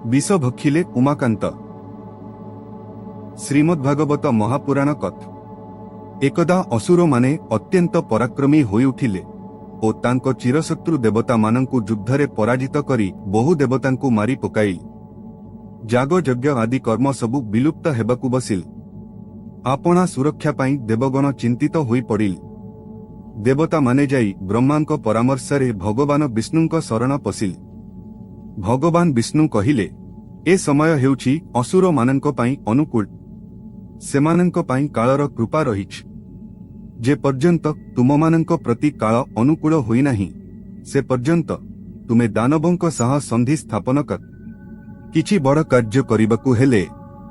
विष भक्षिले उमाकांत। श्रीमद्भागवत महापुराण कथ। एकदा असुर माने अत्यंत पराक्रमी होई उठिले ओ तांको चिरशत्रु देवता मानंकु युद्धरे पराजित करी बहु देवतांकु मारी पकाइल। जाग यज्ञ आदि कर्म सबु विलुप्त हेबाकु बसिल। आपणा सुरक्षा पाई देवगण चिंतित होई पड़िल। देवता माने जाई ब्रह्मांक परामर्शरे भगवान विष्णुंक शरण पसिल। भगवान विष्णु कहिले, ए समय हेउछि असुर मानंक पाई अनुकूल। सेमानंक पाई कालर कृपा रहिछि। जे पर्यंत तुममानंक प्रति काल अनुकूल होई नाही से पर्यंत तुमे दानवंक सह संधि स्थापन कर। किछि बड़ कार्य करिबाकु हेले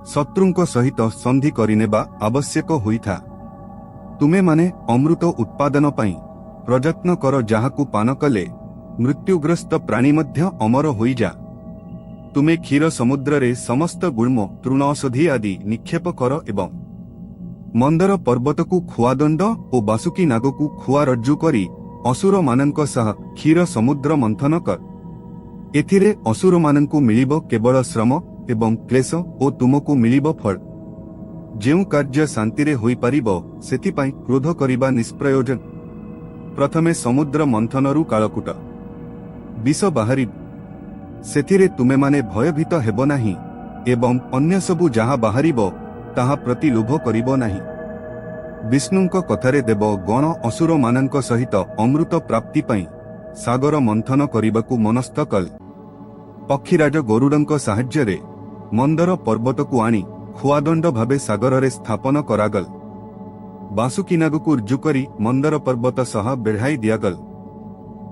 शत्रुंक सहित संधि करिनेबा आवश्यक होइथा। तुमे माने अमृत उत्पादन पाई प्रयत्न कर, जाहाकु पान कले मृत्युग्रस्त प्राणी मध्य अमर होई जा। तुमे क्षीर समुद्र रे समस्त गुल्म तृण औषधि आदि निक्षेप कर एवं मंदर पर्वत को खुआदंड और बासुकी नाग को खुआ रज्जु करी असुर मानंक सह क्षीर समुद्र मंथन कर। एथिरे असुर मानंकु मिलिबो केवल श्रम एवं क्लेश और तुमको मिलिबो फल। जेउ कार्य शांति रे होई परिबो सेति पाई क्रोध करिबा निष्प्रयोजन। प्रथमे समुद्र मंथनरु कालकूट विष बाहरी, सेथिरे तुमे माने भयभीत हेबो नाही एवं अन्य सबु जहा बाहरिबो ताहा प्रति लोभ करिबो नाही। विष्णुंक कथारे देव गण असुर मानंक सहित अमृत प्राप्ति पाई सागर मंथन करिबाकु मनस्थ कल। पक्षीराज गरुडंक साहाय्यरे मंदर पर्वत को आनी खुआदंड भावे सागर रे स्थापन करागल। बासुकी नागकु रुजु करी मंदर पर्वत सह बेढ़ाई दियागल।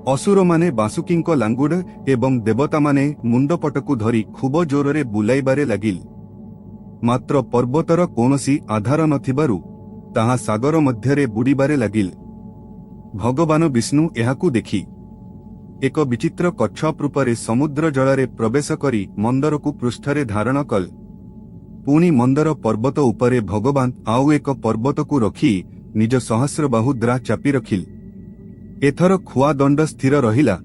असुर माने बासुकींक लांगुड एवं देवता माने मुंडपटकु धरी खूब जोररे बुलाइबारे लागिल। मात्र पर्वतर कोनोसी आधार नथिबारु ताहा सागर मध्यरे बुड़ीबारे लागिल। भगवान विष्णु एहाकु देखि एक विचित्र कच्छप रूपरे समुद्र जलरे प्रवेश करी मंदरकु पृष्ठरे धारण कल। पुणी मंदर पर्वत उपरे भगवान आउ एक पर्वतकु रखी निज सहस्रबाहु द्रा चापी रखिल। एथर खुआ दंड स्थिर रहिला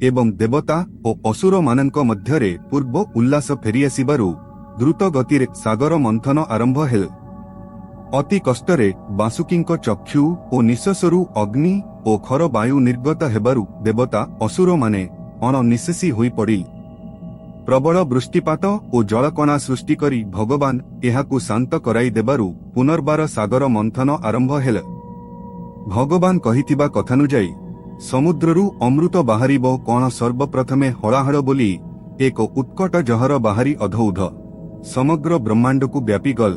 एवं देवता और असुर मानंक मध्यरे पूर्व उल्लास फेरी आसिबारु द्रुत गतिरे सागर मंथन आरंभ हेल। अति कष्टरे बासुकींक चक्षु और निश्वासरु अग्नि और खर वायु निर्गत हेबारु देवता असुर माने अणनिश्वासी होई पड़िल। प्रबल वृष्टिपात और जलकणा सृष्टि करी भगवान एहाकु शांत कराई देबारु पुनर्बार सागर मंथन आरंभ हेल। भगवान कहिथिबा कथानुजाई समुद्ररु अमृत बाहरिबो कोण सर्वप्रथमे हलाहल बोली एक उत्कट जहर बाहरी अधौध समग्र ब्रह्मांड को व्यापी गल।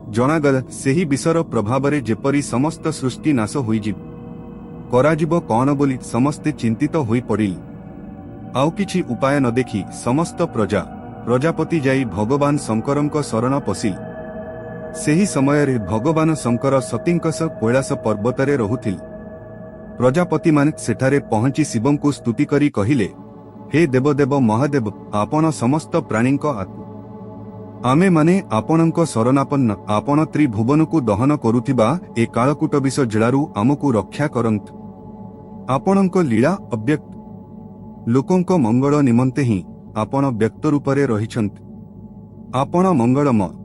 जनागल सेही विषर प्रभावरे जेपरी समस्त सृष्टि नाश होइजिब कराजिबो कोण बोली समस्ते चिंतित होई पड़िल। आउ किछि उपाय न देखी समस्त प्रजापति जाई भगवान शंकरंक शरण पसिल। सेही समय रे भगवान शंकर सतींकस कैलास पर्वतरे रहुथिल। प्रजापति माने सेठारे पहुंची शिवंकु स्तुति करी कहिले, हे देवदेव महादेव, आपण समस्त प्राणींक आत्मा। आमे माने आपणंक शरणापन्न। आपण त्रिभुवनकु दहन करुथिबा ए कालकूट विष जलारु आमकु रक्षा करंत। आपणंक लीला अव्यक्त। लोकंक मंगल निमंते ही आपण व्यक्त रूपरे रहिछंत। आपण मंगलमय।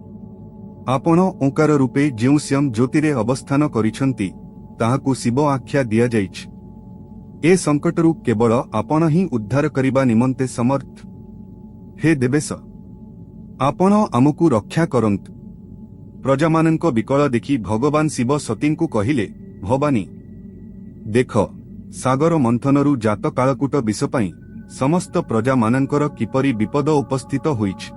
आपण ओंकार रूपे जेउ श्याम ज्योतिरे अवस्थान करिछंती ताहाकु शिव आख्या दिया जाइछ। ए संकटरु केवल आपण ही उद्धार करिबा निमंते समर्थ। हे देवेश, आपण आमकु रक्षा करंत। प्रजामानंक विकल देखि भगवान शिव सतींकु कहिले, भवानी देख, सागर मंथनरु जात कालकूट विष पाई समस्त प्रजामानंकर किपरि विपद उपस्थित होइछ।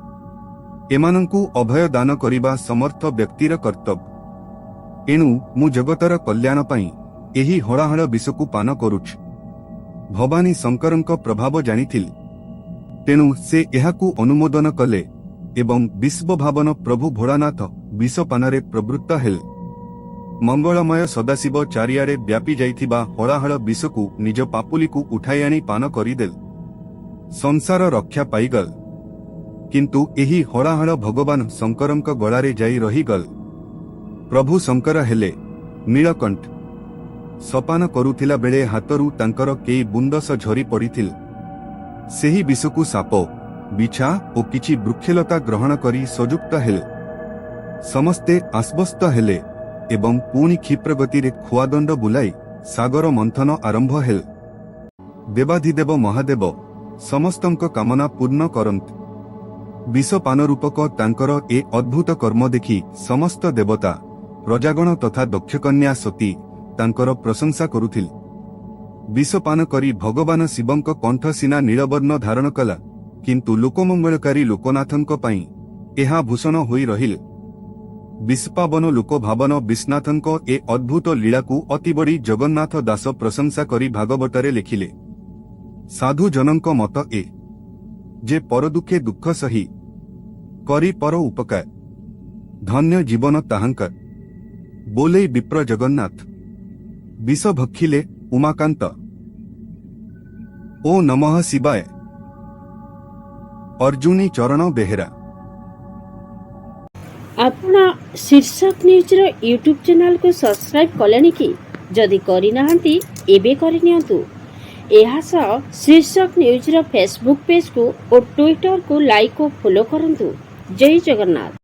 एमानंकु अभय दान करिबा समर्थ व्यक्तिर कर्तव्य। एणु मु जगतर कल्याण पाई एही हलाहल विषकु पान करुछ। भवानी शंकरंक प्रभाव जानिथिल, तेणु से एहाकु अनुमोदन कले एवं विश्वभावन प्रभु भोलानाथ विषपानरे प्रवृत्त हेल। मंगलमय सदाशिव चारियारे व्यापी जाइथिबा हलाहल विषकु निज पापुलीकु उठाई आनी पान करिदेल। संसार रक्षा पाईगल। किंतु एही हलाहल भगवान शंकरंक गଳାରେ जाई रहीगल। प्रभु शंकर हेले नीलकंठ। सपान करुथिला बेले हातरू तांकर केई बुंदस झरी पड़िथिल। सेही विषकु साप ବିଛା ଓ କିଛି ବୃକ୍ଷଲତା ଗ୍ରହଣ କରି ସଯୁକ୍ତ ହେଲେ। ସମସ୍ତେ ଆଶ୍ୱସ୍ତ ହେଲେ ଏବଂ ପୁଣି କ୍ଷିପ୍ରଗତିରେ ଖୁଆଦଣ୍ଡ ବୁଲାଇ ସାଗର ମନ୍ଥନ ଆରମ୍ଭ ହେଲେ। ଦେବାଧିଦେବ ମହାଦେବ ସମସ୍ତଙ୍କ କାମନା ପୂର୍ଣ୍ଣ କରନ୍ତୁ। ବିଷପାନ ରୂପକ ତାଙ୍କର ଏ ଅଦ୍ଭୁତ କର୍ମ ଦେଖି ସମସ୍ତ ଦେବତା, ପ୍ରଜାଗଣ ତଥା ଦକ୍ଷକନ୍ୟା ସତୀ ତାଙ୍କର ପ୍ରଶଂସା କରୁଥିଲେ। ବିଷପାନ କରି ଭଗବାନ ଶିବଙ୍କ କଣ୍ଠ ସିନା ନୀଳବର୍ଣ୍ଣ ଧାରଣ କଲା, କିନ୍ତୁ ଲୋକମଙ୍ଗଳକାରୀ ଲୋକନାଥଙ୍କ ପାଇଁ ଏହା ଭୂଷଣ ହୋଇ ରହିଲେ। ବିଷପାବନ ଲୋକଭାବନ ବିଶ୍ୱନାଥଙ୍କ ଏ ଅଦ୍ଭୁତ ଲୀଳାକୁ ଅତିବଡ଼ି ଜଗନ୍ନାଥ ଦାସ ପ୍ରଶଂସା କରି ଭାଗବତରେ ଲେଖିଲେ। ସାଧୁଜନଙ୍କ ମତ ଏ ଯେ ପରଦୁଃଖେ ଦୁଃଖ ସହି କରି ପର ଉପକାର, ଧନ୍ୟ ଜୀବନ ତାହାଙ୍କର। ବୋଲେ ବିପ୍ର ଜଗନ୍ନାଥ ବିଷ ଭକ୍ଷିଲେ ଉମାକାନ୍ତ। ଓ ନମଃ ଶିବାୟ। ଅର୍ଜୁନୀ ଚରଣ ବେହେରା। ଆପଣ ଶୀର୍ଷକ ନ୍ୟୁଜ୍ର ୟୁଟ୍ୟୁବ୍ ଚ୍ୟାନେଲକୁ ସବସ୍କ୍ରାଇବ୍ କଲେଣି କି? ଯଦି କରିନାହାନ୍ତି ଏବେ କରିନିଅନ୍ତୁ। ଏହା ସହ ଶୀର୍ଷକ ନ୍ୟୁଜ୍ର ଫେସବୁକ୍ ପେଜକୁ ଓ ଟ୍ୱିଟରକୁ ଲାଇକ୍ ଓ ଫଲୋ କରନ୍ତୁ। ଜୟ ଜଗନ୍ନାଥ।